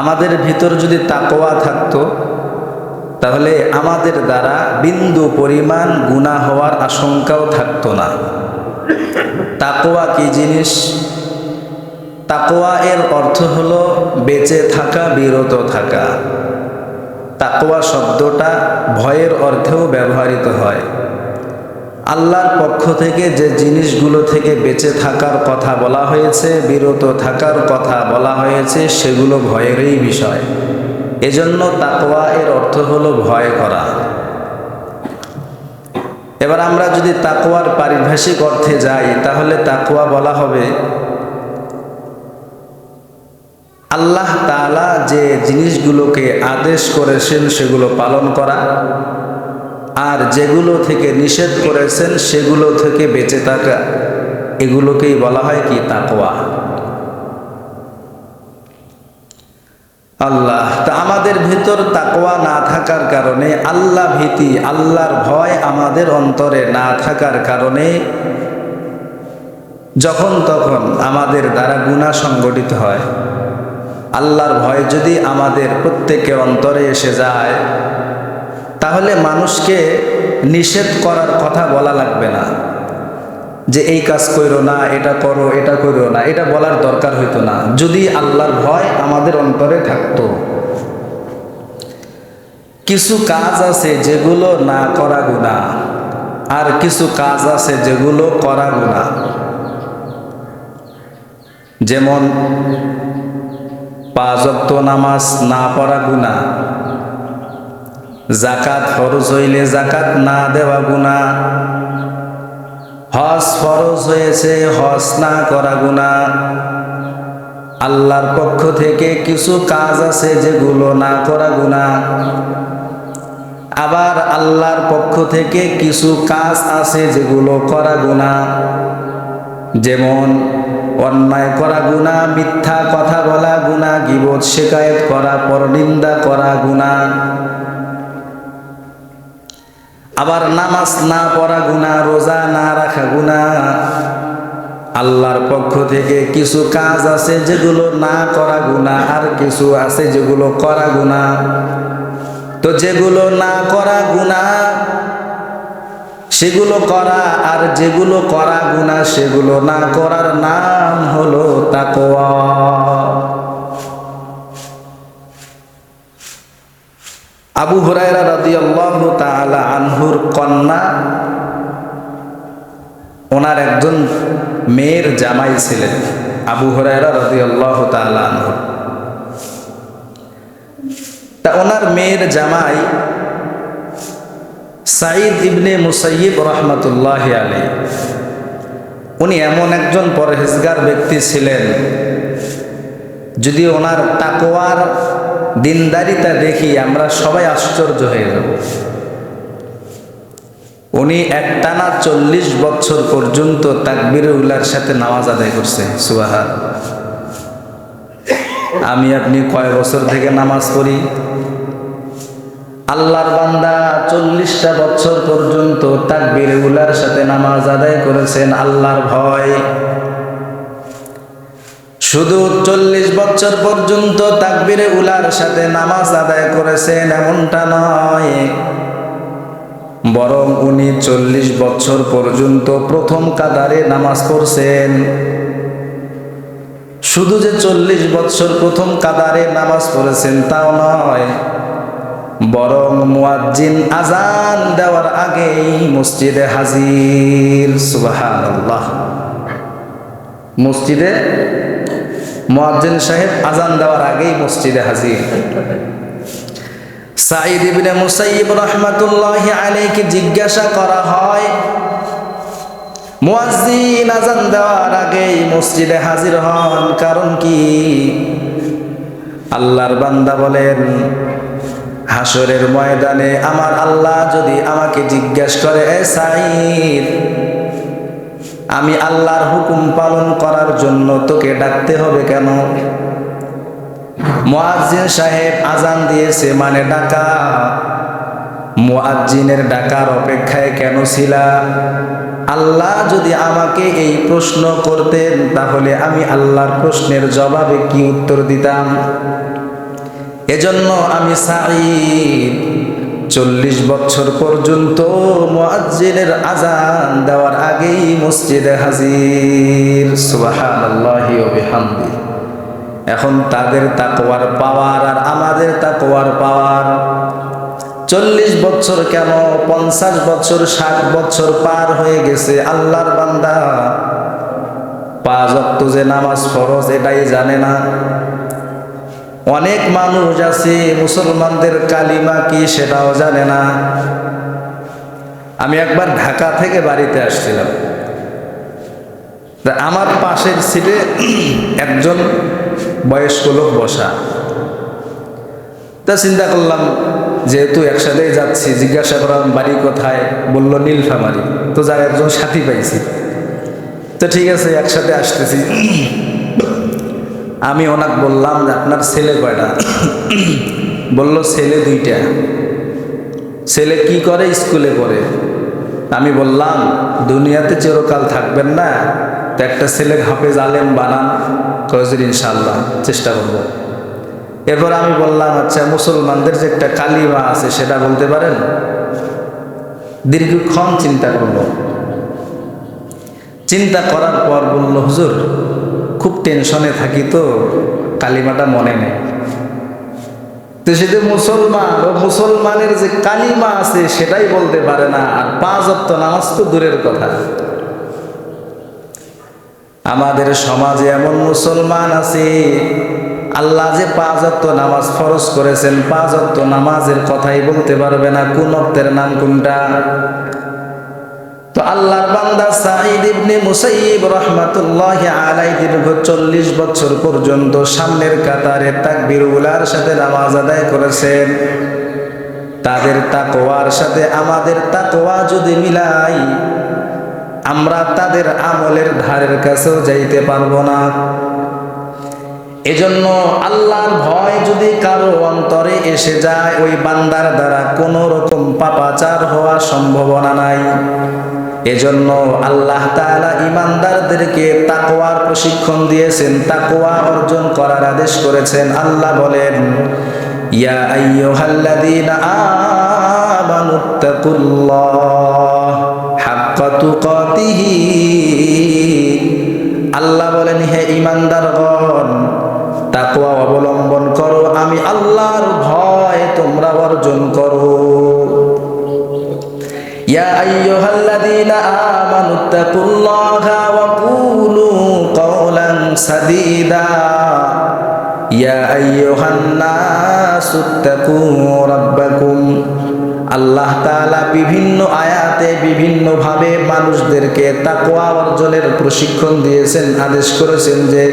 আমাদের ভিতর যদি তাকওয়া থাকতো তাহলে আমাদের দ্বারা বিন্দু পরিমাণ গুনাহ হওয়ার আশঙ্কাও থাকতো না। তাকওয়া কি জিনিস? তাকওয়া এর অর্থ হলো বেঁচে থাকা, বিরত থাকা। তাকওয়া শব্দটা ভয়ের অর্থেও ব্যবহৃত হয়। আল্লাহর পক্ষ থেকে যে জিনিসগুলো থেকে বেঁচে থাকার কথা বলা হয়েছে, বিরত থাকার কথা বলা হয়েছে, সেগুলো ভয়েরই বিষয়। এজন্য তাকওয়া এর অর্থ হলো ভয় করা। এবার আমরা যদি তাকওয়ার পারিভাষিক অর্থে যাই তাহলে তাকওয়া বলা হবে আল্লাহ তাআলা যে জিনিসগুলোকে আদেশ করেছেন সেগুলো পালন করা, আর যেগুলো থেকে নিষেধ করেছেন সেগুলো থেকে বেঁচে থাকা, এগুলোকেই বলা হয় কি? তাকওয়া। আল্লাহ তা আমাদের ভিতর তাকওয়া না থাকার কারণে, আল্লাহ ভীতি, আল্লাহর ভয় আমাদের অন্তরে না থাকার কারণে যখন তখন আমাদের দ্বারা গুনাহ সংগঠিত হয়। আল্লাহর ভয় যদি আমাদের প্রত্যেকের অন্তরে এসে যায় তাহলে মানুষকে নিষেধ করার কথা বলা লাগবে না, যে এই কাজ করো না, এটা করো, এটা করো না, এটা বলার দরকার হইতো না যদি আল্লাহর ভয় আমাদের অন্তরে থাকতো। কিছু কাজ আছে যেগুলো না করা গুনাহ, আর কিছু কাজ আছে যেগুলো করা গুনাহ। যেমন 5 ওয়াক্ত নামাজ না পড়া গুনাহ, যাকাত ফরজ হইলে যাকাত না দেওয়া গুনাহ, হজ ফরজ হয়েছে হজ না করা গুনাহ। আল্লাহর পক্ষ থেকে কিছু কাজ আছে যেগুলো না করা গুনাহ, আবার আল্লাহর পক্ষ থেকে কিছু কাজ আছে যেগুলো করা গুনাহ। যেমন অন্যায় করা গুনাহ, মিথ্যা কথা বলা গুনাহ, গীবত শিকায়েত করা, পরনিন্দা করা গুনাহ। আবার নামাজ না পড়া গুনাহ, রোজা না রাখা গুনাহ। আল্লাহর পক্ষ থেকে কিছু কাজ আছে যেগুলো না করা গুনাহ, আর কিছু আছে যেগুলো করা গুনাহ। তো যেগুলো না করা গুনাহ সেগুলো করা, আর যেগুলো করা গুনাহ সেগুলো না করার নাম হলো তাকওয়া। আবু হুরায়রা রাদিয়াল্লাহু তাআলা আনহুর কন্যা, ওনার একজন মেয়ের জামাই ছিলেন আবু হুরায়রা রাদিয়াল্লাহু তাআলা আনহু। তা ওনার মেয়ের জামাই সাঈদ ইবনে মুসাইয়িব রাহমাতুল্লাহি আলাইহি, উনি এমন একজন পরহেজগার ব্যক্তি ছিলেন, যদি ওনার তাকওয়ার দিনদারিতা দেখি আমরা সবাই আশ্চর্য হয়ে যাব। উনি একটানা 40 বছর পর্যন্ত তাকবীরে উলার সাথে নামাজ আদায় করছে। সুবহানাল্লাহ। আমি আপনি কয় বছর থেকে নামাজ পড়ি? আল্লাহর বান্দা 40টা বছর পর্যন্ত তাকবীরে উলার সাথে নামাজ আদায় করেছেন আল্লাহর ভয়। শুধু 40 বছর পর্যন্ত তাকবীরে উলার সাথে নামাজ আদায় করেছেন এমনটা নয়, বরং উনি 40 বছর পর্যন্ত প্রথম কাতারে নামাজ পড়ছেন। শুধু যে 40 বছর প্রথম কাতারে নামাজ পড়েছেন তাও নয়, বরং মুয়াজ্জিন আজান দেওয়ার আগেই মসজিদে হাজির। সুবহানাল্লাহ। মসজিদে মুয়াজ্জিন সাহেব আজান দেওয়ার আগেই মসজিদে হাজির। সাঈদ ইবনে মুসাইয়িব রাহমাতুল্লাহি আলাইহি জিজ্ঞাসা করা হয়, মুয়াজ্জিন আজান দেওয়ার আগেই মসজিদে হাজির হন, কারণ কি? আল্লাহর বান্দা বলেন, হাসরের ময়দানে আমার আল্লাহ যদি আমাকে জিজ্ঞাসা করে, এ সাঈদ, আমি আল্লাহর হুকুম পালন করার জন্য তোকে ডাকতে হবে কেন? মুয়াজ্জিন সাহেব আজান দিয়েছে মানে ডাকা, মুয়াজ্জিনের ডাকার অপেক্ষায় কেন ছিলা? আল্লাহ যদি আমাকে এই প্রশ্ন করতেন তাহলে আমি আল্লাহর প্রশ্নের জবাবে কি উত্তর দিতাম? এজন্য আমি সাঈদ 40 বছর পর্যন্ত মুয়াজ্জিনের আজান দেওয়ার আগেই মসজিদে হাজির। সুবহানাল্লাহি ওয়া বিহামদি। এখন তাদের তাকওয়ার পাওয়ার আর আমাদের তাকওয়ার পাওয়ার, 40 বছর কেন 50 বছর 60 বছর পার হয়ে গেছে, আল্লাহর বান্দা 5 ওয়াক্ত যে নামাজ ফরজ এটাই জানে না। অনেক মানুষ আছে মুসলমানদের কালিমা কি সেটাও জানে না। আমি একবার ঢাকা থেকে বাড়িতে আসছিলাম, আমার পাশের সিটে একজন বয়স্ক লোক বসা। তা চিন্তা করলাম যেহেতু একসাথেই যাচ্ছি, জিজ্ঞাসা করলাম বাড়ি কোথায়, বলল নীলফামারী। তো যার একজন সাথী পাইছি, তো ঠিক আছে একসাথে আসতেছি। আমি ওনাকে বললাম যে আপনার ছেলে কয়টা? বলল ছেলে 2টা। ছেলে কি করে? স্কুলে পড়ে। আমি বললাম দুনিয়াতে চিরকাল থাকবেন না, তো একটা ছেলে হাফেজ আলেম বানান। কয়েকদিন ইনশাআল্লাহ চেষ্টা করব। এরপর আমি বললাম আচ্ছা মুসলমানদের যে একটা কালিমা আছে সেটা বলতে পারেন? দীর্ঘক্ষণ চিন্তা করলো, চিন্তা করার পর বলল হুজুর খুব টেনশনে থাকি তো কালিমাটা মনে নেই। তো সেটা মুসলমান ও মুসলমানের যে কালিমা আছে সেটাই বলতে পারে না, আর 5 ওয়াক্ত নামাজ তো দূরের কথা। আমাদের সমাজে এমন মুসলমান আছে আল্লাহ যে 5 ওয়াক্ত নামাজ ফরজ করেছেন, 5 ওয়াক্ত নামাজের কথাই বলতে পারবে না কোন ওয়াক্তের নাম কোনটা। তো আল্লাহর বান্দা সাঈদ ইবনে মুসাইয়িব রাহমাতুল্লাহি আলাইহি দীর্ঘ 40 বছর পর্যন্ত সামনের কাতারে তাকবীরুলার সাথে নামাজ আদায় করেছেন। তাদের তাকওয়ার সাথে আমাদের তাকওয়া যদি মিলাই, আমরা তাদের আমলের ধারের কাছেও যাইতে পারবো না। এজন্য আল্লাহর ভয় যদি কারো অন্তরে এসে যায়, ওই বান্দার দ্বারা কোনো রকম পাপাচার হওয়ার সম্ভাবনা নাই। এজন্য আল্লাহ তাআলা ঈমানদারদেরকে তাকওয়ার প্রশিক্ষণ দিয়েছেন, তাকওয়া অর্জন করার আদেশ করেছেন। আল্লাহ বলেন ইয়া আইয়ুহাল্লাযীনা আমানুত্তাকুল্লাহ হাক্কা তুকাতিহি। আল্লাহ বলেন হে ঈমানদারগণ তাকওয়া অবলম্বন করো, আমি আল্লাহর ভয় তোমরা অর্জন করো। ইয়া আইয়ুহাল্লাযীনা আমানুত্তাকুল্লাহা ওয়া কুলু কাওলান সাদীদা ইয়া আইয়ুহান নাসুত্তাকু রাব্বাকুম। আল্লাহ তাআলা বিভিন্ন আয়াতে বিভিন্নভাবে মানুষদেরকে তাকওয়া অর্জনের প্রশিক্ষণ দিয়েছেন, আদেশ করেছেন যে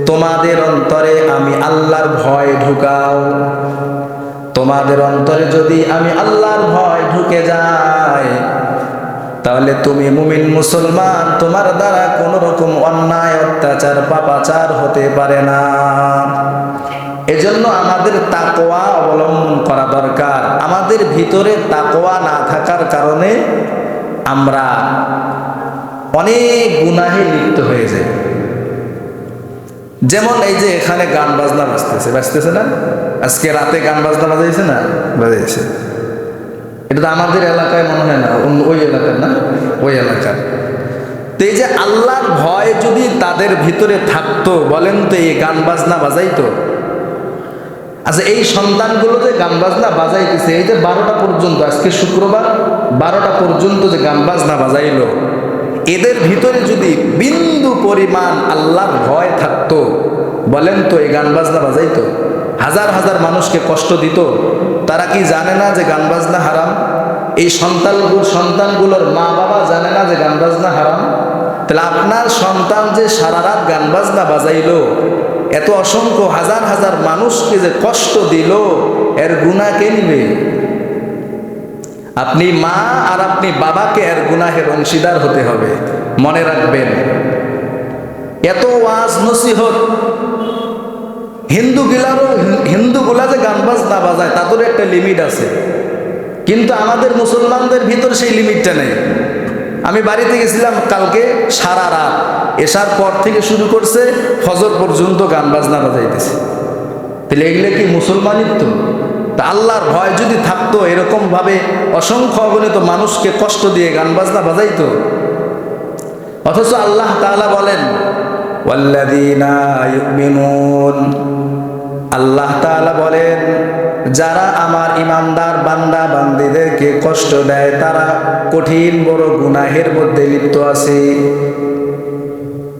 তোমাদের অন্তরে আমি আল্লাহর ভয় ঢুকাও। তোমাদের অন্তরে যদি আমি আল্লাহর ভয় ঢুকে যায়, তাহলে তুমি মুমিন মুসলমান, তোমার দ্বারা কোনো রকম অন্যায় অত্যাচার পাপাচার হতে পারে না। এজন্য আমাদের তাকওয়া অবলম্বন করা দরকার। আমাদের ভিতরে তাকওয়া না থাকার কারণে আমরা অনেক গুনাহে লিপ্ত হয়ে যাই। যেমন এই যে এখানে গান বাজনা বাজতেছে না, আজকে রাতে গান বাজনা বাজাইছে না, বাজাইছে। এটা তো আমাদের এলাকায় মনে হয় না, ওই এলাকার না, ওই এলাকার। তো এই যে আল্লাহর ভয় যদি তাদের ভিতরে থাকতো, বলেন তো এই গান বাজনা বাজাইতো? আচ্ছা এই সন্তানগুলো যে গান বাজনা বাজাইতেছে, এই যে 12টা পর্যন্ত, আজকে শুক্রবার 12টা পর্যন্ত যে গান বাজনা বাজাইলো, এদের ভিতরে যদি বিন্দু পরিমাণ আল্লাহর ভয় থাকতো, বলেন তো এই গান বাজনা বাজাইতো? হাজার হাজার মানুষকে কষ্ট দিত? তারা কি জানে না যে গান বাজনা হারাম? এই সন্তানগুলোর মা বাবা জানে না যে গান বাজনা হারাম? তাহলে আপনার সন্তান যে সারা রাত গান বাজনা বাজাইলো, এত অসংখ্য হাজার হাজার মানুষকে যে কষ্ট দিল, এর গুনাহ কে নিবে? আপনি মা আর আপনি বাবাকে এর গুনাহের অংশীদার হতে হবে। মনে রাখবেন, এত ওয়াজ নসিহত, হিন্দুগুলা যে গান বাজনা বাজায় তাদের একটা লিমিট আছে, কিন্তু আমাদের মুসলমানদের ভিতর সেই লিমিটটা নেই। আমি বাড়িতে গেছিলাম কালকে, সারা রাত এশার পর থেকে শুরু করছে ফজর পর্যন্ত গান বাজনা বাজাইতেছে। তো তাহলে এগুলো কি মুসলমানিত্ব? তা আল্লাহর ভয় যদি থাকতো এরকম ভাবে অসংখ্য অগণিত মানুষকে কষ্ট দিয়ে গান বাজনা বাজাইতো। অথচ আল্লাহ তাআলা বলেন ওয়াল্লাযীনা ইউমিনুন, আল্লাহ তাআলা বলেন যারা আমার ইমানদার বান্দা বান্দীদেরকে কষ্ট দেয় তারা কঠিন বড় গুনাহের মধ্যে লিপ্ত আছে।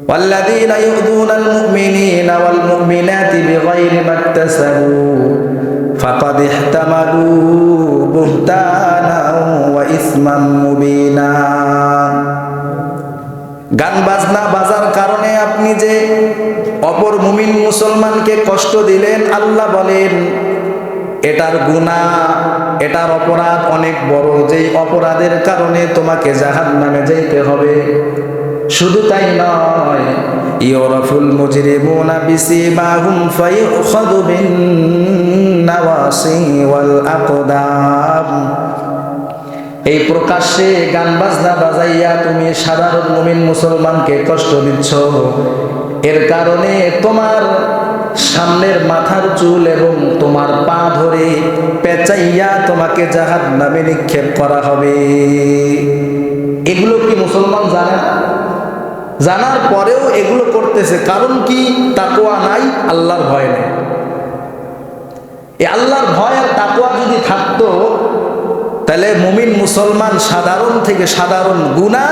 ওয়াল্লাযীনা ইউযুনাল মুমিনিনা ওয়াল মুমিনাতি বিগাইরি মাকতাসাবু ফাকাদ ইহতামালু বুহতানাও ওয়া ইসমান মুবিনা। গান বাজনা বাজার কারণে আপনি যে অপর মুমিন মুসলমানকে কষ্ট দিলেন, আল্লাহ বলেন এটার গুনাহ, এটার অপরাধ অনেক বড়, যেই অপরাধের কারণে তোমাকে জাহান্নামে যেতে হবে। শুধু তাই নয়, ইউরাফুল মুজরিমুনা বিসিমাহুম ফায়ুখাযু বিন নাওয়াসি ওয়াল আকদাম। এই প্রকাশ্যে গান বাজনা বাজাইয়া তুমি সাধারণ মুমিন মুসলমানকে কষ্ট দিচ্ছ, এর কারণে তোমার সামনের মাথার চুল এবং তোমার পা ধরে পেঁচাইয়া তোমাকে জাহান্নামে নিক্ষেপ করা হবে। এগুলো কি মুসলমান জানে না? জানার পরেও এগুলো করতেছে, কারণ কি? তাকওয়া নাই, আল্লাহর ভয় নেই। এই আল্লাহর ভয় আর তাকওয়া যদি থাকতো তাহলে মুমিন মুসলমান সাধারণ থেকে সাধারণ গুনাহ,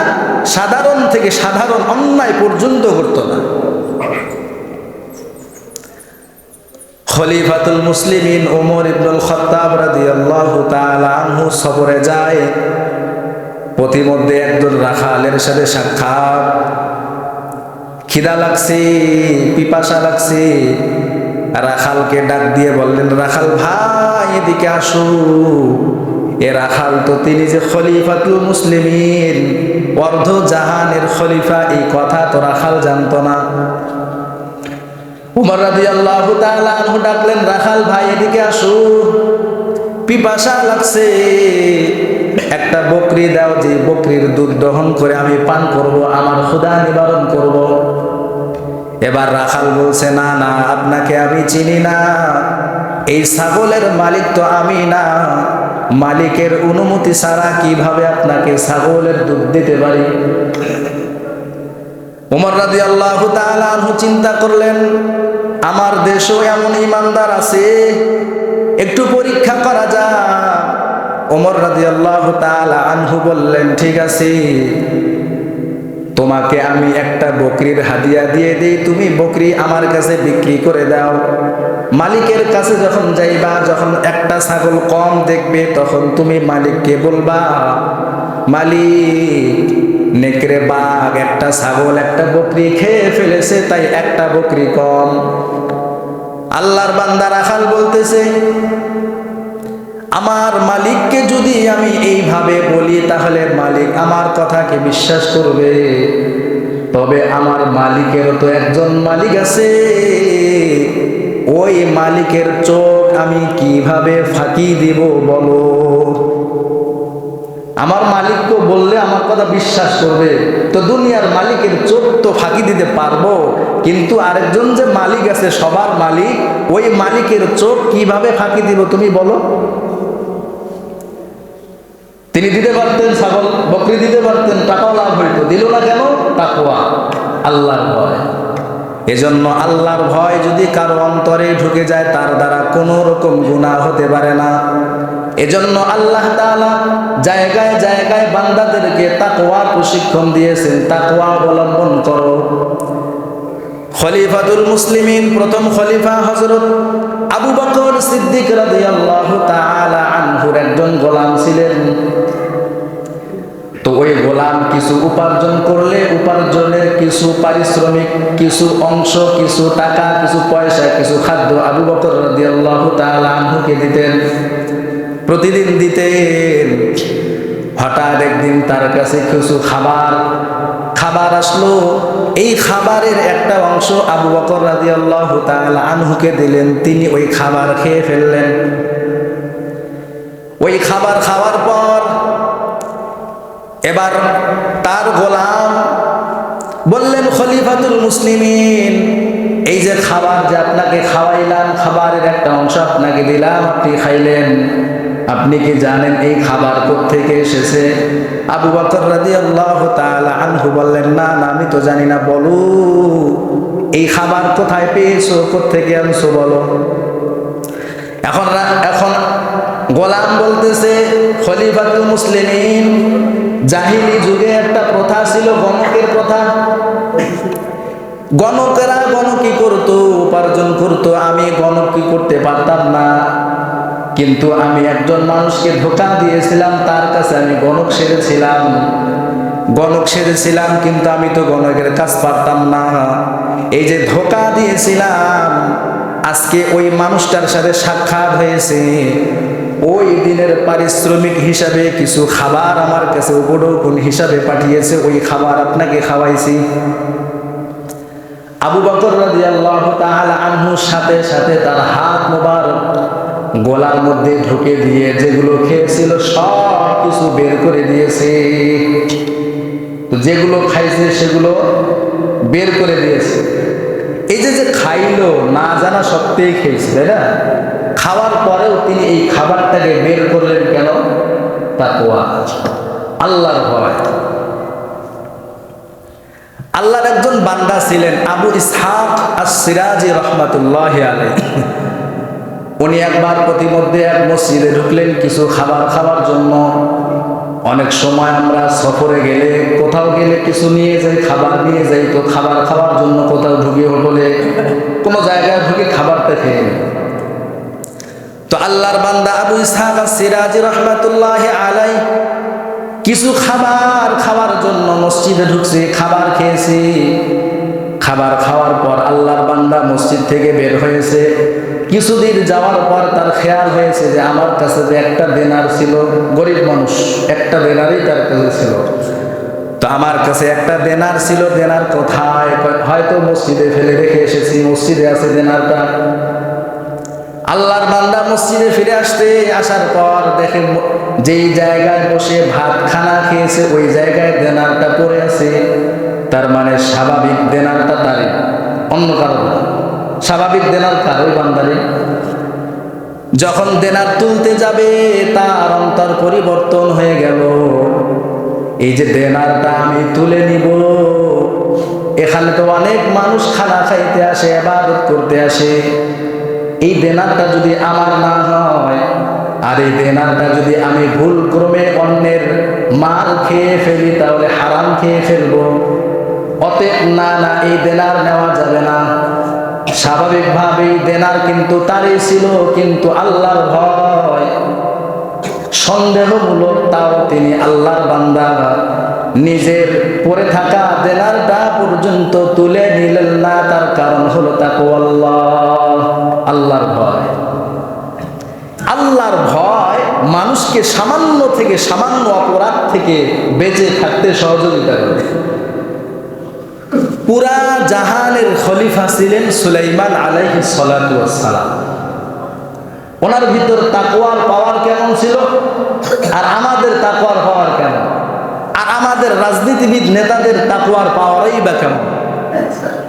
সাধারণ থেকে সাধারণ অন্যায় পর্যন্ত করত না। খলিফাতুল মুসলিমিন ওমর ইবনুল খাত্তাব রাদিয়াল্লাহু তাআলা আনহু সফরে যায়। পথিমধ্যে একজন রাখালের সাথে সাক্ষাৎ। খিদা লাগছে, পিপাসা লাগছে। রাখালকে ডাক দিয়ে বললেন, রাখাল ভাই এদিকে আসো। এ রাখাল তো তিনি যে খলিফাতুল মুসলিমিন, অর্ধ জাহানের খলিফা, এই কথা তো রাখাল জানতো না। ওমর রাদিয়াল্লাহু তাআলা আনহু ডাকলেন, রাখাল ভাই এদিকে আসো, পিপাসা লাগছে, একটা বকরি দাও, যে বকরির দুধ দহন করে আমি পান করব, আমার ক্ষুধা নিবারণ করব। এবার রাখাল বলছে, না না, আপনাকে আমি চিনি না, এই ছাগলের মালিক তো আমি না, মালিকের অনুমতি ছাড়া কিভাবে আপনাকে ছাগলের দুধ দিতে পারি? ওমর রাদিয়াল্লাহু তাআলা আনহু চিন্তা করলেন, আমার দেশেও এমন ইমানদার আছে, একটু পরীক্ষা করা যাক। ওমর রাদিয়াল্লাহু তাআলা আনহু বললেন, ঠিক আছে, তোমাকে আমি একটা বকরির হাদিয়া দিয়ে দিই, তুমি বকরি আমার কাছে বিক্রি করে দাও। মালিকের কাছে যখন যাইবা, যখন একটা ছাগল কম দেখবে, তখন তুমি মালিককে বলবা, মালিক নেকড়ে বাঘ একটা ছাগল একটা বকরি খেয়ে ফেলেছে, তাই একটা বকরি কম। আল্লাহর বান্দা রাখাল বলতেছে, আমার মালিককে যদি আমি এইভাবে বলি তাহলে মালিক আমার কথাকে বিশ্বাস করবে। তবে আমার মালিকেরও তো একজন মালিক আছে, ওই মালিকের চোখ আমি কিভাবে ফাঁকি দিব বলো? আমার মালিককে বললে আমার কথা বিশ্বাস করবে, তো দুনিয়ার মালিকের চোখ তো ফাঁকি দিতে পারবো, কিন্তু আরেকজন যে মালিক আছে, সবার মালিক, ওই মালিকের চোখ কিভাবে ফাঁকি দিব তুমি বলো? তিনি দিতে পারতেন, ছাগল বকরি দিতে পারতেন, টাকাও লাভ হইতো, দিল না কেন? তাকওয়া, আল্লাহর ভয়। এজন্য আল্লাহর ভয় যদি কারো অন্তরে ঢুকে যায়, তার দ্বারা কোনো রকম গুনাহ হতে পারে না। এজন্য আল্লাহ তাআলা জায়গায় জায়গায় বান্দাদেরকে তাকওয়ার প্রশিক্ষণ দিয়েছেন, তাকওয়া অবলম্বন করো। খলিফাতুল মুসলিমিন প্রথম খলিফা হযরত আবু বকর সিদ্দিক রাদিয়াল্লাহু তাআলা আনহুর একজন গোলাম ছিলেন। তো ওই গোলাম কিছু উপার্জন করলে উপার্জনের কিছু পারিশ্রমিক, কিছু অংশ, কিছু টাকা, কিছু পয়সা, কিছু খাদ্য আবু বকর রাদিয়াল্লাহু তাআলা আনহুকে দিতেন, প্রতিদিন দিতেন। হঠাৎ একদিন তার কাছে কিছু খাবার আসলো। এই খাবারের একটা অংশ আবু বকর রাদিয়াল্লাহু তাআলা আনহুকে দিলেন, তিনি ওই খাবার খেয়ে ফেললেন। ওই খাবার খাওয়ার পর এবার তার গোলাম বললেন, খলিফাতুল মুসলিমিন এই যে খাবার যে আপনাকে খাওয়াইলাম, খাবারের একটা অংশ আপনাকে দিলাম, আপনি খাইলেন, আপনি কি জানেন এই খাবার কোত্থেকে এসেছে? আবু বকর রাদিয়াল্লাহু তাআলা আনহু বললেন, না না, আমি তো জানি না, বলো এই খাবার কোথায় পেয়েছো, কোত্থেকে আনছো বলো। এখন গোলাম বলতেছে, খলিফাতুল মুসলিমিন, জাহিলি যুগে একটা প্রথা ছিল, গণকের প্রথা। গণকেরা গণকি করতো, উপার্জন করতো, আমি গণকি করতে পারতাম না, কিন্তু আমি একজন মানুষকে ধোঁকা দিয়েছিলাম, তার কাছে আমি গণক সেরেছিলাম, কিন্তু আমি তো গণকের কাজ পারতাম না। এই যে ধোঁকা দিয়েছিলাম, আজকে ওই মানুষটার সাথে সাক্ষাৎ হয়েছে, ওই দিনের পারিশ্রমিক হিসাবে কিছু খাবার আমার কাছে উপঢৌকন হিসাবে পাঠিয়েছে, ওই খাবার আপনাকে খাওয়াইছি। আবু বকর রাদিয়াল্লাহু তাআলা আনহুর সাথে সাথে তার হাত মোবারক গলার মধ্যে ঢুকে দিয়ে যেগুলো খেয়েছিল সব কিছু বের করে দিয়েছে। তো যেগুলো খাইছে সেগুলো বের করে দিয়েছে। এই যে খাইলো না জানা সত্ত্বেই খেয়েছে, তাই না? খাওয়ার পরেও তিনি এই খাবারটাকে বের করলেন কেন? তাকওয়া, আল্লাহর ভয়। আল্লাহর একজন বান্দা ছিলেন আবু ইসহাক আস-সিরাজি রাহমাতুল্লাহি আলাইহি। উনি একবার প্রতিমধ্যে এক মসজিদে ঢুকলেন কিছু খাবার খাওয়ার জন্য। অনেক সময় আমরা সফরে গেলে, কোথাও গেলে কিছু নিয়ে যাই, খাবার নিয়ে যাই, তো খাবার খাওয়ার জন্য কোথাও ঢুকে হোটেলে কোনো জায়গায় ঢুকে খাবারটা খেয়ে নিই। তো আল্লাহর বান্দা আবু ইসহাক আস-সিরাজি রাহমাতুল্লাহি আলাইহি কিছু খাবার খাওয়ার জন্য মসজিদে ঢুকছে, খাবার খেয়েছি। খাবার খাওয়ার পর আল্লাহর বান্দা মসজিদ থেকে বের হয়েছে। কিছুদিন যাওয়ার পর তার খেয়াল হয়েছে যে আমার কাছে যে একটা দেনার ছিল, গরিব মানুষ, একটা দেনারই তার কাছে ছিল। তো আমার কাছে একটা দেনার ছিল, দেনার কোথায়? হয়তো মসজিদে ফেলে রেখে এসেছি, মসজিদে আছে দেনারটা। আল্লাহর বান্দা মসজিদে ফিরে আসার পর দেখে যেই জায়গায় বসে ভাত খানা খেয়েছে ওই জায়গায় দেনারটা পড়ে আছে। তার মানে স্বাভাবিক দেনারটা তারই, অন্য কারো না। স্বাভাবিক দেনার কার? ওই বান্দারে। যখন দেনার তুলতে যাবে তার অন্তর পরিবর্তন হয়ে গেল। এই যে দেনারটা আমি তুলে নিব, এখানে তো অনেক মানুষ খানা খাইতে আসে, ইবাদত করতে আসে, এই দেনারটা যদি আমার না হয়, আর এই দেনারটা যদি আমি ভুল ক্রমে অন্যের মাল খেয়ে ফেলি তাহলে হারাম খেয়ে ফেলবো। অতএব না না, এই দেনার নেওয়া যাবে না। স্বাভাবিকভাবেই দেনার কিন্তু তারই ছিল, কিন্তু আল্লাহর ভয়, সন্দেহমূলক তাও তিনি আল্লাহর বান্দা নিজের পড়ে থাকা দেনারটা পর্যন্ত তুলে নিলেন না। তার কারণ হলো তাকওয়া, আল্লাহর ভয়। আল্লাহর ভয় মানুষকে সামান্য থেকে সামান্য অপরাধ থেকে বেঁচে থাকতে সহযোগিতা করে। পুরা জাহানের খলিফা ছিলেন সুলাইমান আলাইহিস সালাতু ওয়াস সালাম। ওনার ভিতর তাকওয়ার পাওয়ার কেমন ছিল, আর আমাদের তাকওয়ার পাওয়ার কেমন, আর আমাদের রাজনীতিবিদ নেতাদের তাকওয়ার পাওয়ারই বা কেমন?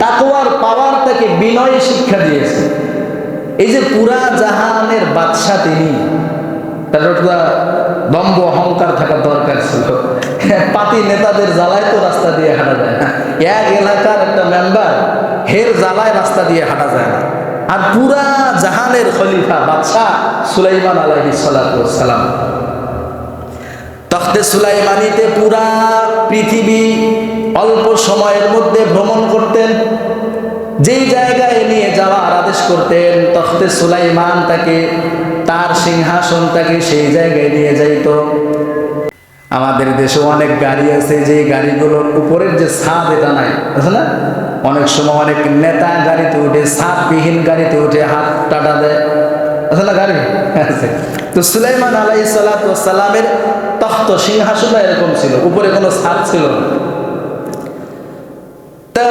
তাকওয়ার পাওয়ার তাকে বিনয় শিক্ষা দিয়েছে। এই যে পুরা জাহানের বাদশা তিনি, তার দম্ভ অহংকার থাকা দরকার ছিল। পাতি নেতাদের জ্বালায় তো রাস্তা দিয়ে হাঁটা যায় না, এক এলাকার একটা মেম্বার হের জ্বালায় রাস্তা দিয়ে হাঁটা যায় না। আর পুরা জাহানের খলিফা বাদশাহ সুলাইমান আলাইহিস সালাতু ওয়াস সালাম, তখতে সুলাইমানিতে পুরা পৃথিবী অল্প সময়ের মধ্যে ভ্রমণ করতেন। যেই জায়গায় নিয়ে যাওয়ার আদেশ করতেন তখতে সুলাইমান তাকে, তার সিংহাসনটাকে সেই জায়গায় নিয়ে যাইত। আমাদের দেশে অনেক গাড়ি আছে, যে গাড়িগুলোর উপরের যে ছাদ এটা নাই, আছে না? অনেক সময় অনেক নেতা গাড়িতে উঠে, ছাদবিহীন গাড়িতে উঠে হাত টাটা দেয়, আছে না? গাড়ি আছে। তো সুলাইমান আলাইহিস সালাতু ওয়াস সালামের তখ্ত সিংহাসনটা এরকম ছিল, উপরে কোনো ছাদ ছিল না। তা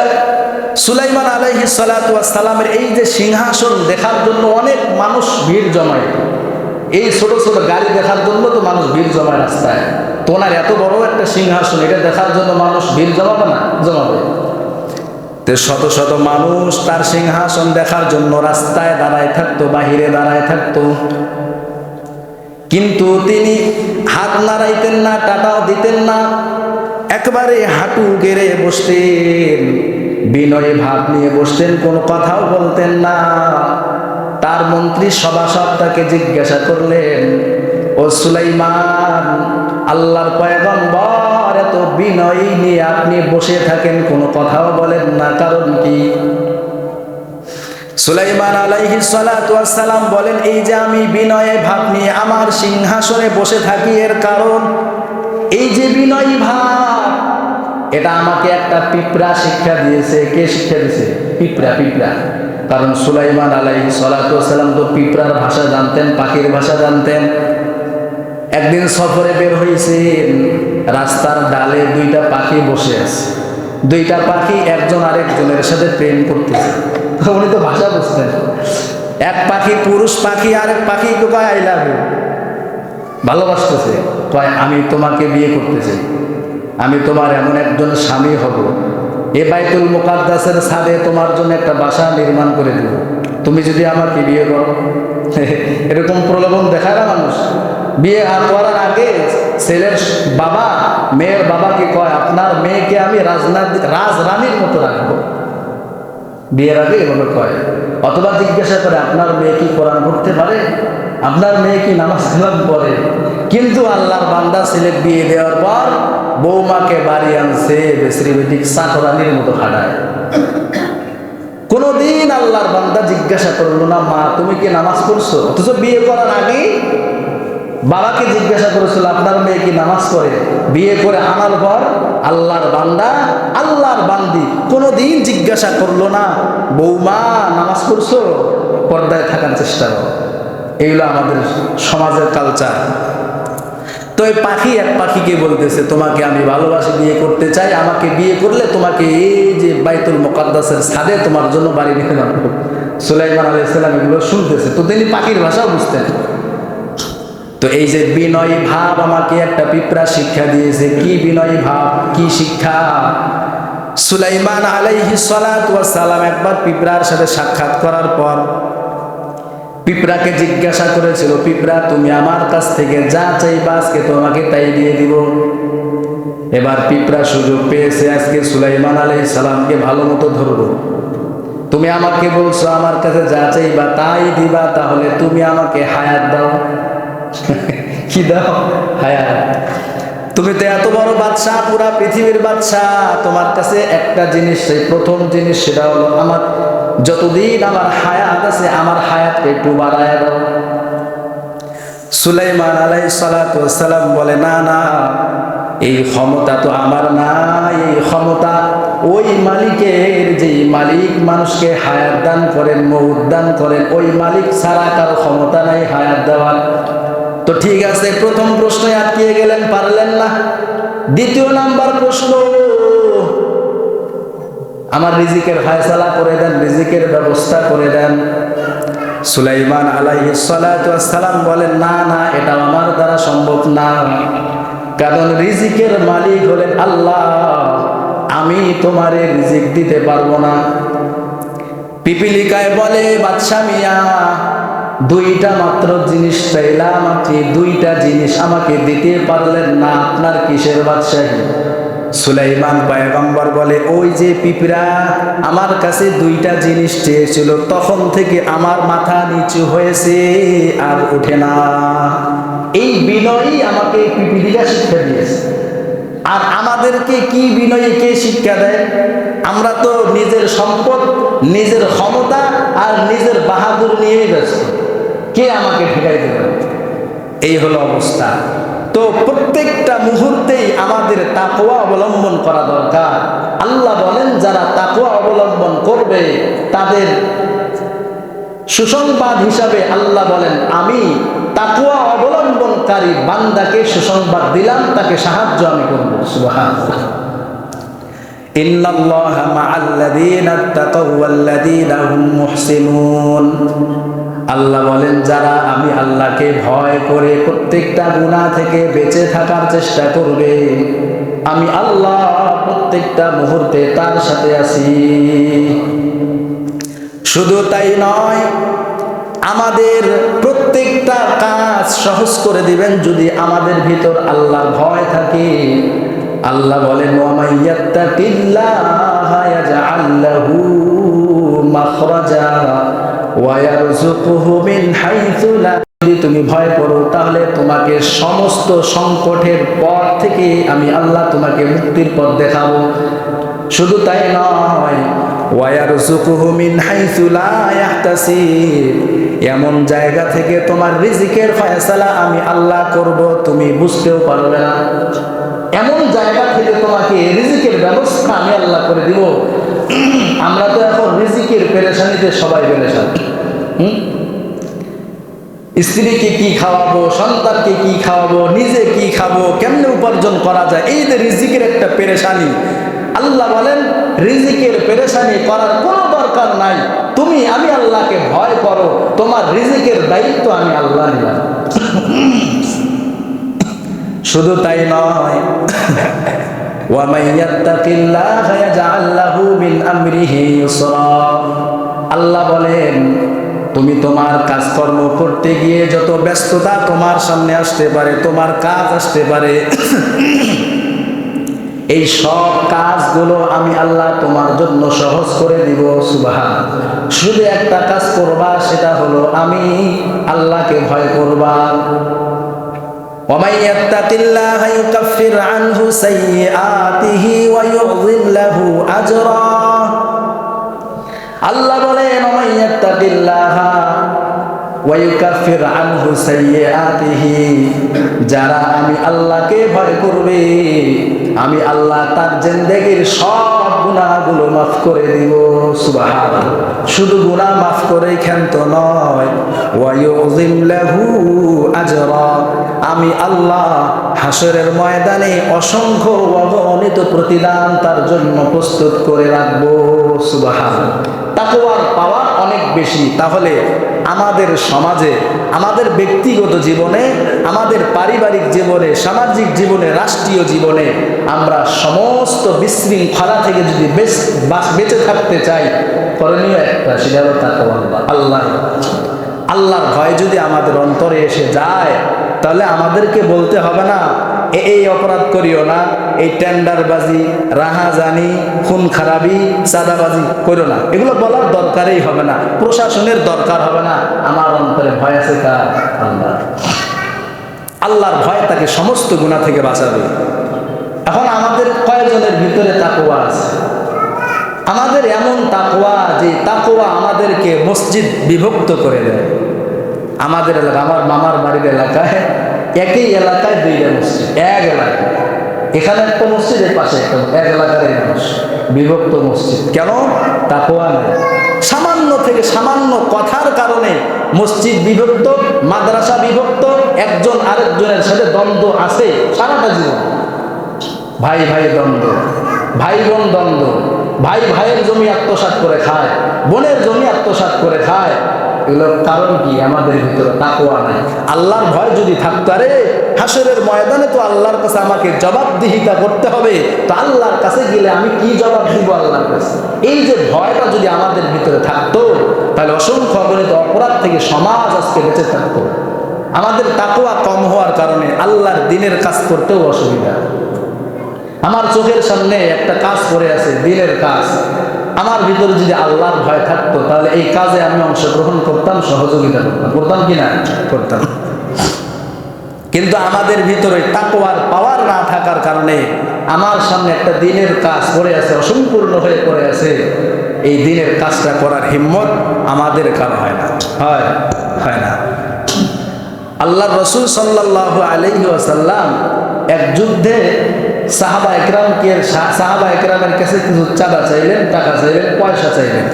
সুলাইমান আলাইহিস সালাতু ওয়াস সালামের এই যে সিংহাসন দেখার জন্য অনেক মানুষ ভিড় জমায়। এই ছোট ছোট গাড়ি দেখার জন্য তো মানুষ ভিড় জমায় রাস্তায়। তো ওনার এত বড় একটা সিংহাসন, এটা দেখার জন্য মানুষ ভিড় জমাবে না? জমাবে। তো শত শত মানুষ তার সিংহাসন দেখার জন্য রাস্তায় দাঁড়ায় থাকতো, বাহিরে দাঁড়ায় থাকতো, কিন্তু তিনি হাত নাড়াইতেন না, টাটাও দিতেন না, একবারে হাঁটু গেড়ে বসতেন, বিনয়ী ভাব নিয়ে বসতেন, কোনো কথাও বলতেন না। তার মন্ত্রী সভাসদ তাকে জিজ্ঞাসা করলেন, ও সুলাইমান, আল্লাহর পয়গম্বর এত বিনয়ী নিয়ে আপনি বসে থাকেন, কোনো কথাও বলেন না, কারণ কি? সুলাইমান আলাইহিস সালাতু ওয়াস সালাম বলেন, এই যে আমি বিনয়ে ভাব নিয়ে আমার সিংহাসনে বসে থাকি, এর কারণ এই যে বিনয়ী ভাব, এটা আমাকে একটা পিঁপড়া শিক্ষা দিয়েছে। কে শিক্ষা দিয়েছে? পিঁপড়া। পিঁপড়া, কারণ সুলাইমান আলাইহিস সালাতু ওয়াস সালাম তো পিঁপড়ার ভাষা জানতেন, পাখির ভাষা জানতেন। একদিন সফরে বের হয়েছেন, রাস্তার ডালে দুইটা পাখি বসে আছে, দুইটা পাখি একজন আরেকজনের সাথে প্রেম করতেছে। উনি তো ভাষা বুঝতেন। এক পাখি, পুরুষ পাখি, আরেক পাখি কয় আই লাভ ইউ, ভালোবাসতেছে, কয় আমি তোমাকে বিয়ে করতে চাই, আমি তোমার এমন একজন স্বামী হব, এ বাইতুল মুকাদ্দাসের ছাদে তোমার জন্য একটা বাসা নির্মাণ করে দেব, তুমি যদি আমাকে বিয়ে করো। এরকম প্রলোভন দেখায় না মানুষ। বিয়ে করার আগে ছেলের বাবা মেয়ের বাবাকে কয়, আপনার মেয়েকে আমি রাজরানীর মতো রাখবো, বিয়ের আগে এভাবে কয়। অথবা জিজ্ঞাসা করে, আপনার মেয়ে কি কোরআন পড়তে পারে, আপনার মেয়ে কি নামাজ কালাম পড়ে? কিন্তু আল্লাহর বান্দা ছেলে বিয়ে দেওয়ার পর বৌমাকে বাড়ি আনছে বেশ্রীবেদিক চাকরানির মতো খাটায়। কোনদিন আল্লাহর বান্দা জিজ্ঞাসা করলো না, মা তুমি কি নামাজ পড়ছো? অথচ বিয়ে করার আগে বাবাকে জিজ্ঞাসা করেছিল, আপনার মেয়ে কি নামাজ পড়ে? বিয়ে করে আনার পর আল্লাহর বান্দা, আল্লাহর বান্দি কোনদিন জিজ্ঞাসা করলো না, বৌমা নামাজ পড়ছো? পর্দায় থাকার চেষ্টা করো। এইগুলো আমাদের সমাজের কালচার। তো এই পাখি এক পাখিকে বলতেছে, তোমাকে আমি ভালোবাসি, বিয়ে করতে চাই, আমাকে বিয়ে করলে তোমাকে এই যে বাইতুল মুকাদ্দাসের ছাদে তোমার জন্য বাড়ি রেখে দেব। সুলাইমান আলাইহিস সালাম এগুলো শুনতেছে, তো তিনি পাখির ভাষাও বুঝতেন। তো এই যে বিনয়ী ভাব আমাকে একটা পিঁপড়া শিক্ষা দিয়েছে। কি বিনয়ী ভাব, কি শিক্ষা? সুলাইমান আলাইহিস সালাতু ওয়াস সালাম একবার পিঁপড়ার সাথে সাক্ষাৎ করার পর পিঁপড়াকে জিজ্ঞাসা করেছিল, পিঁপড়া তুমি আমার কাছ থেকে যা চাইবা আজকে তোমাকে তাই দিয়ে দিব। এবার পিঁপড়া সুযোগ পেয়েছে, আজকে সুলাইমান আলাইহিস সালামকে ভালো মতো ধরবো। তুমি আমাকে বলছো আমার কাছে যা চাইবা তাই দিবা, তাহলে তুমি আমাকে হায়াত দাও। কি দাও? হায়াত। তুমি তো এত বড় বাদশাহ, পুরা পৃথিবীর বাদশাহ, তোমার কাছে একটা জিনিস চাই, প্রথম জিনিস, সেটা হলো আমার যতদিন আমার হায়াত আছে আমার হায়াতকে একটু বাড়ায় দাও। সুলাইমান আলাইহিস সালাতু ওয়াস সালাম বলে, না না, এই ক্ষমতা তো আমার না, এই ক্ষমতা ওই মালিকের, যে মালিক মানুষকে হায়াত দান করেন, মউত দান করেন, ওই মালিক ছাড়া কারো ক্ষমতা নাই হায়াত দেওয়ার। তো ঠিক আছে, প্রথম প্রশ্নে আটকে গেলেন, পারলেন না। দ্বিতীয় নাম্বার প্রশ্ন, আমার রিজিকের ফায়সালা করে দেন, রিজিকের ব্যবস্থা করে দেন। সুলাইমান আলাইহিস সালাতু ওয়াস সালাম বলেন, না না, এটা আমার দ্বারা সম্ভব না, কারণ রিজিকের মালিক হলেন আল্লাহ, আমি তোমারে রিজিক দিতে পারবো না। পিপিলিকায় বলে, বাদশা মিয়া, দুইটা মাত্র জিনিস চাইলাম, আপনি দুইটা জিনিস আমাকে দিতে পারলেন না, আপনার কিসের বাদশাহী? সুলাইমান পয়গম্বর বলে, ওই যে পিঁপড়া আমার কাছে দুইটা জিনিস চেয়েছিল, তখন থেকে আমার মাথা নিচু হয়েছে আর ওঠে না। এই বিনয়ই আমাকে পিপিলিকা শিক্ষা দিয়েছে। আর আমাদেরকে কি বিনয়ী কে শিক্ষা দেয়? আমরা তো নিজের সম্পদ, নিজের ক্ষমতা আর নিজের বাহাদুর নিয়েই ব্যস্ত, কে আমাকে ঠেকাই দেবে? এই হলো অবস্থা। তো প্রত্যেকটা মুহূর্তেই আমাদের তাকওয়া অবলম্বন করা দরকার। আল্লাহ বলেন, যারা তাকওয়া অবলম্বন করবে তাদের সুসংবাদ হিসাবে আল্লাহ বলেন, আমি তাকওয়া অবলম্বনকারী বান্দাকে সুসংবাদ দিলাম, তাকে সাহায্য আমি করব। সুবহানাল্লাহ। ইন্নাল্লাহা মা'আল্লাযীনা তাকাউ ওয়াল্লাযীনা হুম মুহসিনুন। আল্লাহ বলেন, যারা আমি আল্লাহকে ভয় করে প্রত্যেকটা গুনাহ থেকে বেঁচে থাকার চেষ্টা করবে, আমি আল্লাহ প্রত্যেকটা মুহূর্তে তার সাথে আছি। শুধু তাই নয়, আমাদের প্রত্যেকটা কাজ সহজ করে দিবেন যদি আমাদের ভিতর আল্লাহর ভয় থাকে। আল্লাহ বলেন, ওয়া মাইয়াত্তাকিল্লাহা ইয়াজআল লাহু মাখরাজা ওয়া ইয়ারযুকুহু মিন হাইথু লা। যদি তুমি ভয় করো তাহলে তোমাকে সমস্ত সংকটের পথ থেকে আমি আল্লাহ তোমাকে মুক্তির পথ দেখাবো। শুধু তাই নয়, ওয়া ইয়ারযুকুহু মিন হাইথু লা ইয়াহতাসিব, এমন জায়গা থেকে তোমার রিজিকের ফয়সালা আমি আল্লাহ করব, তুমি বুঝতেও পারবে না। এমন জায়গা থেকে তোমাকে রিজিকের ব্যবস্থা আমি আল্লাহ করে দিব। আমরা তো এখন রিজিকের পেরেশানিতে সবাই পেরেশান। স্ত্রীকে কি খাওয়াবো, সন্তানকে কি খাওয়াবো, নিজে কি খাবো, কেমনে উপার্জন করা যায়, এই যে রিজিকের একটা পেরেশানি। আল্লাহ বলেন, রিজিকের পেরেশানি করার কোনো দরকার নাই, তুমি আমি আল্লাহকে ভয় করো, তোমার রিজিকের দায়িত্ব আমি আল্লাহ নিলাম। শুধু তাই নয়, ওয়া মাইয়াত্তাকিল্লাহা ইয়াজআল লাহু মিন আমরিহি ইউসরা। আল্লাহ বলেন, তুমি তোমার কাজকর্ম করতে গিয়ে যত ব্যস্ততা তোমার সামনে আসতে পারে, তোমার কাজ আসতে পারে, এই সব কাজগুলো আমি আল্লাহ তোমার জন্য সহজ করে দিব। সুবহান। শুধু একটা কাজ করবা, সেটা হলো আমি আল্লাহকে ভয় করবা। ওয়া মাইয়াত্তাকিল্লাহা ইউকাফির আনহু সাইয়্যাতিহি ওয়া ইউযিম লাহু আজরা। আল্লাহ বলেন, ওয়া মাইয়াত্তাকিল্লাহা ওয়া ইউকাফির আনহু সাইয়্যাতিহি, যারা আমি আল্লাহকে ভয় করবে আমি আল্লাহ তার জিন্দেগীর সব গুনাহগুলো মাফ করে দিব। সুবহানাল্লাহ। শুধু গুনাহ মাফ করেই ক্ষান্ত নয়, ওয়া ইউযিম লাহু আজরা, আমি আল্লাহ হাসরের ময়দানে অসংখ্য অগণিত প্রতিদান তার জন্য প্রস্তুত করে রাখবো। সুবহানাল্লাহ। তাকওয়ার পাওয়ার অনেক বেশি। তাহলে আমাদের সমাজে, আমাদের ব্যক্তিগত জীবনে, আমাদের পারিবারিক জীবনে, সামাজিক জীবনে, রাষ্ট্রীয় জীবনে আমরা সমস্ত বিশৃঙ্খলা থেকে যদি বেঁচে থাকতে চাই, করণীয় একটা, সেটা হলো তাকওয়া। আল্লাহর ভয় যদি আমাদের অন্তরে এসে যায়, তাহলে আমাদেরকে বলতে হবে না এই অপরাধ করিও না, এই টেন্ডারবাজি, রাহাজানি, খুন খারাপি, চাঁদাবাজি করো না, এগুলো বলার দরকারই হবে না, প্রশাসনের দরকার হবে না। আমার অন্তরে ভয় আছে কার? আল্লাহ। আল্লাহর ভয় তাকে সমস্ত গুনাহ থেকে বাঁচাবে। এখন আমাদের কয়জনের ভিতরে তাকওয়া আছে? আমাদের এমন তাকওয়া যে তাকওয়া আমাদেরকে মসজিদ বিভক্ত করে দেয়। আমাদের এলাকা, আমার মামার বাড়ির এলাকায়, একই এলাকায় দুইটা মসজিদ, এক এলাকায়, এখানে একটা মসজিদ, এর পাশে একটা, এক এলাকার মানুষ, বিভক্ত মসজিদ। কেন? তাকওয়া নেই। সামান্য থেকে সামান্য কথার কারণে মসজিদ বিভক্ত, মাদ্রাসা বিভক্ত, একজন আরেকজনের সাথে দ্বন্দ্ব আছে সারাটা জীবন। ভাই ভাই দ্বন্দ্ব, ভাই বোন দ্বন্দ্ব, ভাই ভাইয়ের জমি আত্মসাৎ করে খায়, বোনের জমি আত্মসাৎ করে খায়। এগুলোর কারণ কি? আমাদের ভিতরে তাকওয়া নাই। আল্লাহর ভয় যদি থাকতো, আরে হাসরের ময়দানে তো আল্লাহর কাছে আমাকে জবাবদিহিতা করতে হবে, তো আল্লাহর কাছে গেলে আমি কি জবাব দিব আল্লাহর কাছে? এই যে ভয়টা যদি আমাদের ভিতরে থাকতো, তাহলে অসংখ্য অগণিত অপরাধ থেকে সমাজ আজকে বেঁচে থাকতো। আমাদের তাকওয়া কম হওয়ার কারণে আল্লাহর দিনের কাজ করতেও অসুবিধা। আমার চোখের সামনে একটা কাজ পড়ে আছে, দিনের কাজ, আমার ভিতরে যদি আল্লাহর ভয় থাকতো, তাহলে এই কাজে আমি অংশগ্রহণ করতাম, সহযোগিতা করতাম। করতাম কি না? করতাম। কিন্তু আমাদের ভিতরে তাকওয়ার পাওয়ার না থাকার কারণে আমার সামনে একটা দিনের কাজ পড়ে আছে, অসম্পূর্ণ হয়ে পড়ে আছে, এই দিনের কাজটা করার হিম্মত আমাদের কারো হয় না। হয় না। আল্লাহর রাসূল সাল্লাল্লাহু আলাইহি ওয়াসাল্লাম এক যুদ্ধে সাহাবা একরামের কাছে কিছু চাঁদা চাইলেন, টাকা চাইলেন, পয়সা চাইলেন।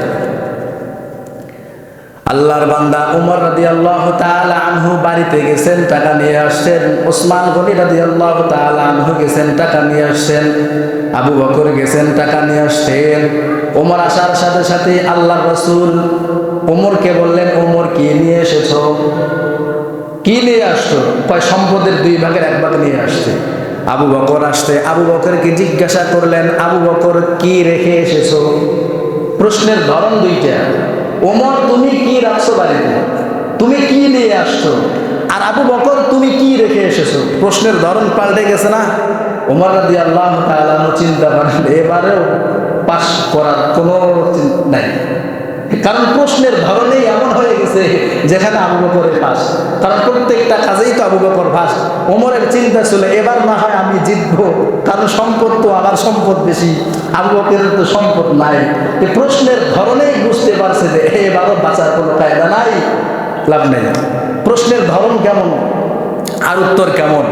আল্লাহর বান্দা উমর রাদিয়াল্লাহু তাআলা আনহু বাড়িতে গেছেন, টাকা নিয়ে আসছেন। ওসমান গনি রাদিয়াল্লাহু তাআলা আনহু গেছেন, টাকা নিয়ে আসছেন। আবু বকর গেছেন, টাকা নিয়ে আসছেন। ওমর আসার সাথে সাথে আল্লাহর রাসূল ওমরকে বললেন, ওমর কি নিয়ে এসেছো? কি নিয়ে আসছো? কয় সম্পদের 2 ভাগের 1 ভাগ নিয়ে আসছে। আবু বকর আসতে আবু বকরকে জিজ্ঞাসা করলেন, আবু বকর কি রেখে এসেছো? প্রশ্নের ধরন দুইটা। ওমর তুমি কি রাখছো বাড়িতে, তুমি কি নিয়ে আসছো? আর আবু বকর তুমি কি রেখে এসেছো? প্রশ্নের ধরন পাল্টে গেছে না? ওমর রাদিয়াল্লাহু তাআলা চিন্তা করেন এবারেও পাস করার কোনো নাই, কারণ প্রশ্নের ধরনেই এমন হয়ে গেছে যেখানে আবু বকরের পাস, কারণ প্রত্যেকটা কাজেই তো আবু বকর পাস। ওমরের চিন্তা ছিল এবার না হয় আমি জিতবো, কারণ সম্পদ তো আমার সম্পদ বেশি, আবু বকরের তো সম্পদ নাই। প্রশ্নের ধরনেই বুঝতে পারছে যে এবারও বাঁচার কোনো কায়দা নাই, লাভ নেই। প্রশ্নের ধরন কেমন আর উত্তর কেমন?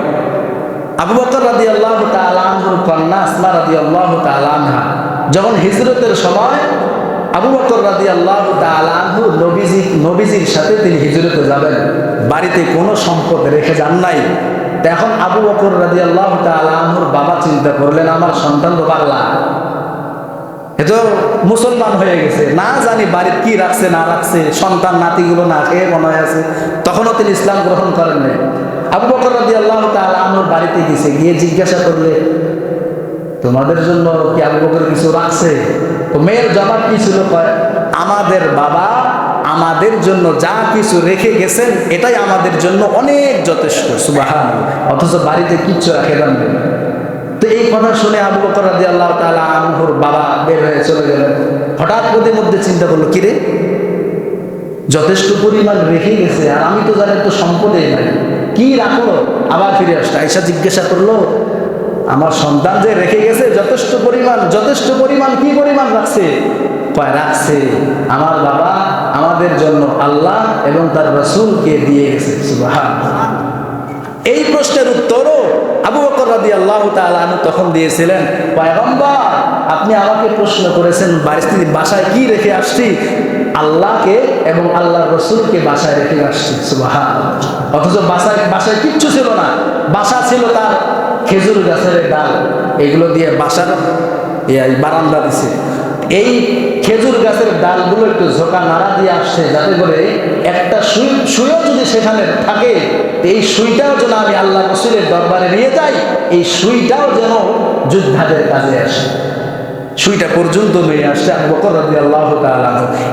আবু বকর রাদিয়াল্লাহু তাআলা আনহুর কন্যা আসমা রাদিয়াল্লাহু তাআলা আনহা যখন হিজরতের সময় আবু বকর রাদিয়াল্লাহু তাআলা আনহু নবীজির সাথে তিনি হিজরতে যাবেন, বাড়িতে কোনো সম্পদ রেখে যান নাই। এখন আবু বকর রাদিয়াল্লাহু তাআলা আনহুর বাবা চিন্তা করলেন আমার সন্তান তো পাগলা, এ তো মুসলমান হয়ে গেছে, না জানি বাড়িতে কি রাখছে না রাখছে, সন্তান নাতিগুলো না খেয়ে মনে হয় আছে। তখনও তিনি ইসলাম গ্রহণ করেন নাই। আবু বকর রাদিয়াল্লাহু তাআলা আনহুর বাড়িতে গিয়ে জিজ্ঞাসা করলে, তোমাদের জন্য কি আবু বকর কিছু রাখছে? তো মেয়ের জবাব কি ছিল? আমাদের বাবা আমাদের জন্য যা কিছু রেখে গেছেন এটাই আমাদের জন্য অনেক যথেষ্ট। সুবহানাল্লাহ। অথচ বাড়িতে কিচ্ছু রাখে দেন। তো এই কথা শুনে আবু বকর রাদিয়াল্লাহু তাআলা আনহুর বাবা বের হয়ে চলে গেলেন। হঠাৎ ওদের মধ্যে চিন্তা করলো, কিরে যথেষ্ট পরিমাণ রেখে গেছে আর আমি তো জানি তো সম্পদে নাই, কি রাখলো? আবার ফিরে আসছে, আয়েশা জিজ্ঞাসা করলো, আমার সন্তান যে রেখে গেছে যথেষ্ট পরিমাণ কি পরিমাণ রাখছে? কয় রাখছে আমার বাবা আমাদের জন্য আল্লাহ এবং তার রাসূলকে দিয়ে গেছে। সুবহানাল্লাহ। এই প্রশ্নের উত্তরও আবু বকর রাদিয়াল্লাহু তাআলা আনহু তখন দিয়েছিলেন, পয়গম্বর আপনি আমাকে প্রশ্ন করেছেন বাসায় কি রেখে আসছি? আল্লাহকে এবং আল্লাহর রাসূলকে বাসায় রেখে আসছি। সুবহানাল্লাহ। অথচ বাসায় কিচ্ছু ছিল না, বাসা ছিল তার খেজুর গাছের ডাল, এগুলো দিয়ে বাসার বারান্দা দিছে। এই খেজুর গাছের ডালগুলো একটু ঝোঁকা নাড়া দিয়ে আসছে, যাতে করে একটা সুইও যদি সেখানে থাকে, এই সুইটাও যেন আমি আল্লাহ রাসূলের দরবারে নিয়ে যাই, এই সুইটাও যেন যুদ্ধাদের কাজে আসে। সুইটা পর্যন্ত নিয়ে আসছে আবু বকর রাদিয়াল্লাহু তাআলা।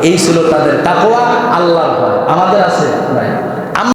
এই ছিল তাদের তাকওয়া, আল্লাহর ভয়। আমাদের আছে নাই?